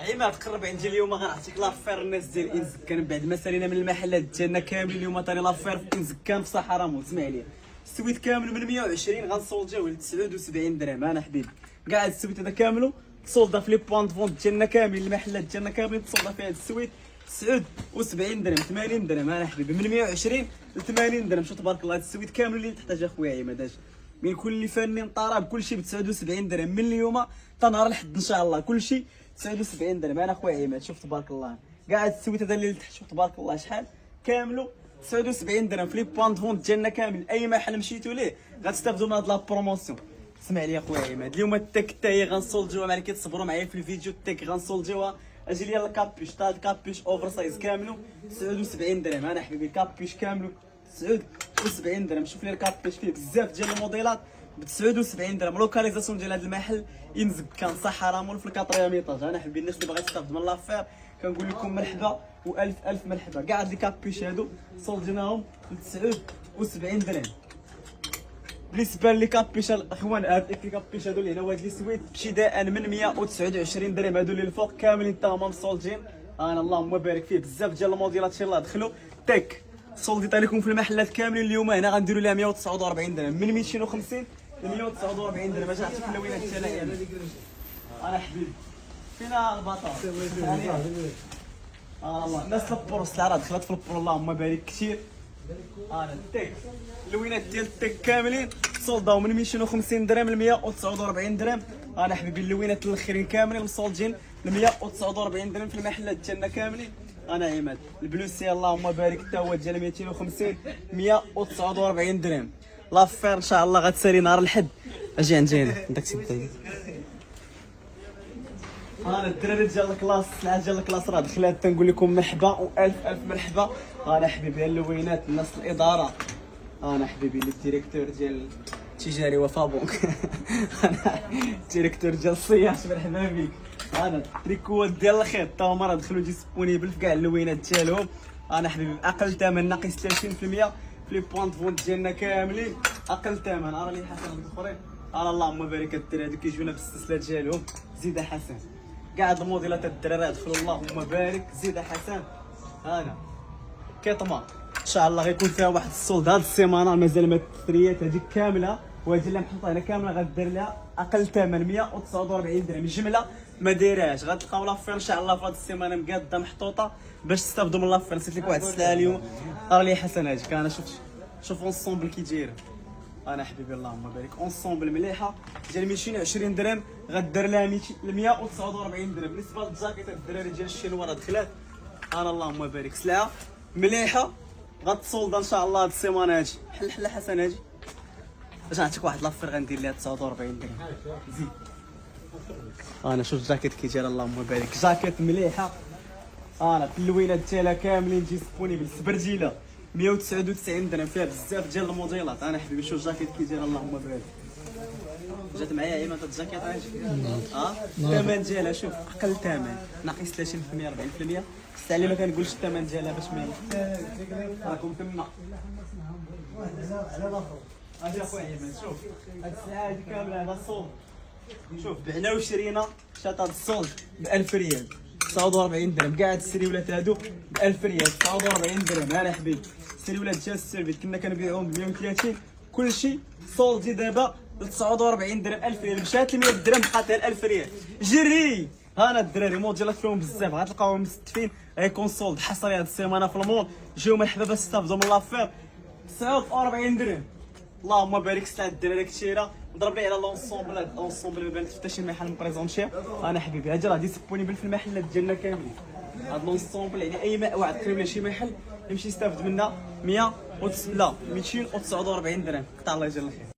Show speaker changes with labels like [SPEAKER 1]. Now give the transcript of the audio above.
[SPEAKER 1] عماد قرب عندي اليوم غنعطيك لافير الناس ديال انزكان بعد ما سالينا من المحلات ديالنا كاملين. اليوم طاري لافير في انزكان في صحراء موت. اسمع لي، السويت كامل من 120 غنسولجيوه ل 79 درهم. انا حبيبي كاع هاد السويت هذا كاملو تصولدا في لي بوان فونت ديالنا كاملين، المحلات ديالنا كاملين تصولدا فيها هاد السويت 79 درهم 80 درهم. انا حبيبي من 120 ل 80 درهم. شو تبارك الله هاد السويت كامل اللي تحتاج اخويا عماد. اجي من كل فنان طراب كلشي ب 79 درهم من اليوم حتى نهار الحد ان شاء الله. كلشي 79 درهم. انا خويا عماد شوف تبارك الله كاع هاد السويت هذا اللي تحت شوف تبارك الله شحال كاملو 79 درهم في لي بوان فونت ديالنا كامل. اي محل مشيتو ليه غتستافدوا من هاد لا بروموسيون. اسمع لي اخويا عماد، اليوم التيك حتى هي غنسولجيوها معايا، كتصبروا معايا في الفيديو. التيك غنسولجيوها. اجي ليا الكابيش تاع الكابيش اوفر سايز كاملو 79 درهم. انا حبيبي الكابيش كاملو 79 درهم. شوف لي الكابيش فيه بزاف ديال الموديلات ب 79 درهم. لوكاليزاسيون ديال هذا المحل انزكان صحراء مول في الكاتريام ايطاج. انا حبيبي الناس اللي باغا تستافد من لافير كنقول لكم مرحبا والف الف مرحبا. كاع هاد لي كابيش هادو سولجيناهم ب 79 درهم. بالنسبه لي كابيش الاخوان، هاد لي كابيش هادو اللي هنا هاد لي سويت ابتداء من 129 درهم. هادو اللي الفوق كاملين حتى هما مسولجين. انا اللهم بارك فيه بزاف ديال الموديلات. ان شاء الله دخلوا تيك سولديت عليكم في المحلات كاملين. اليوم هنا غنديروا لها 149 درهم من 250 ل 149 درهم. اجي نعطيك اللوينات ديالها. انا حبيبي فينا البطاطا الله الناس البروس راه دخلت في البرو اللهم بارك كثير. انا التيك اللوينات ديال التيك كاملين سولداو من 250 درهم ل 149 درهم. انا حبيبي اللوينات الاخرين كاملين مسولجين ل 149 درهم في المحلات ديالنا كاملين. انا عماد البلوسي اللهم بارك حتى هو ديال 250 149 درهم. لافير ان شاء الله غتسالي نهار الحد. اجي عندي هنا داك الشيء. انا الدراري ديال الكلاس السلعه ديال الكلاس راه دخلات. تنقول لكم مرحبا والف الف مرحبا. انا حبيبي اللوينات الناس الاداره. انا حبيبي الديريكتور ديال التجاري وفا بونك انا الديريكتور ديال الصياح مرحبا بك. انا التريكوات ديال الخيط تا هما راه دخلوا ديسبونيبل في كاع اللوينات ديالهم. انا حبيبي اقل ثمن ناقص 30% في لي بوينت فونت ديالنا كاملين. اقل ثمن راه لي حسن الاخرين. انا اللهم بارك الدراري هادو كيجيونا بالسلسله ديالهم. زيد حسن كاع هاد الموديلات الدراري دخلوا اللهم بارك. زيد حسن انا كيطمع ان شاء الله غيكون فيها واحد السولد هاد السيمانه. مازال ما الثريات هذيك كامله وهذه اللي محطوطه هنا كامله غدير لها اقل ثمن 149 درهم. الجمله ما دايرهاش. غتلقاو لافير ان شاء الله في هاد السيمانه مقاده محطوطه باش تستافدوا من لافير. نسيت لك واحد السلعه اليوم راه لي حسن هاجيك. انا شوف اونسومبل كي داير. انا حبيبي اللهم بارك اونسومبل مليحه ديال 220 درهم غدير لها 149 درهم. بالنسبه للجاكيت الدراري ديال الشينوا راه دخلات. انا اللهم بارك سلعه مليحه غتصولد ان شاء الله هاد السيمانه. هادي حل حسن هادي. باش نعطيك واحد لافير غندير لها 49 درهم. زيد انا شوف الجاكيت كي داير اللهم بارك. جاكيت مليحه. انا في اللوينات ديالها كاملين ديسبونيبل. سبرديله 199 درهم فيها بزاف ديال الموديلات. انا حبيبي شوف الجاكيت كي داير اللهم بارك. جات معايا عيمه هاد الجاكيت هاجي. الثمن ديالها شوف اقل ثمن ناقص 30% 40%. الساعه اللي ما كنقولش الثمن ديالها باش ما راكم تما. اجي اخويا عيمه شوف هاد الساعه هادي كامله هذا الصوت. شوف بعنا وشرينا شات هاد الصولد ب 1000 ريال 49 درهم. كاع هاد السريولات هادو ب 1000 ريال 49 درهم. انا حبيبي السريولات ديال السيرفيت كنا كنبيعوهم ب 130 كلشي سولدي دابا 49 درهم. 1000 ريال مشات ل 100 درهم بقات غير 1000 ريال. جري هانا الدراري موديلات فيهم بزاف غتلقاوهم مستفين. غيكون سولد حصري هاد السيمانه في المول. جيو مرحبا باش تستافدوا من لافير 49 درهم. اللهم بارك سلعه الدراري كثيره. ضرب لي على لونسومبل. هاد لونسومبل ما بانت حتى شي محل مبريزونتيه. انا حبيبي هادي راه ديسبونيبل في المحلات ديالنا كاملين. هاد لونسومبل يعني اي واحد قريب لشي محل يمشي يستافد منها 249 درهم. قطع الله يجزي الخير.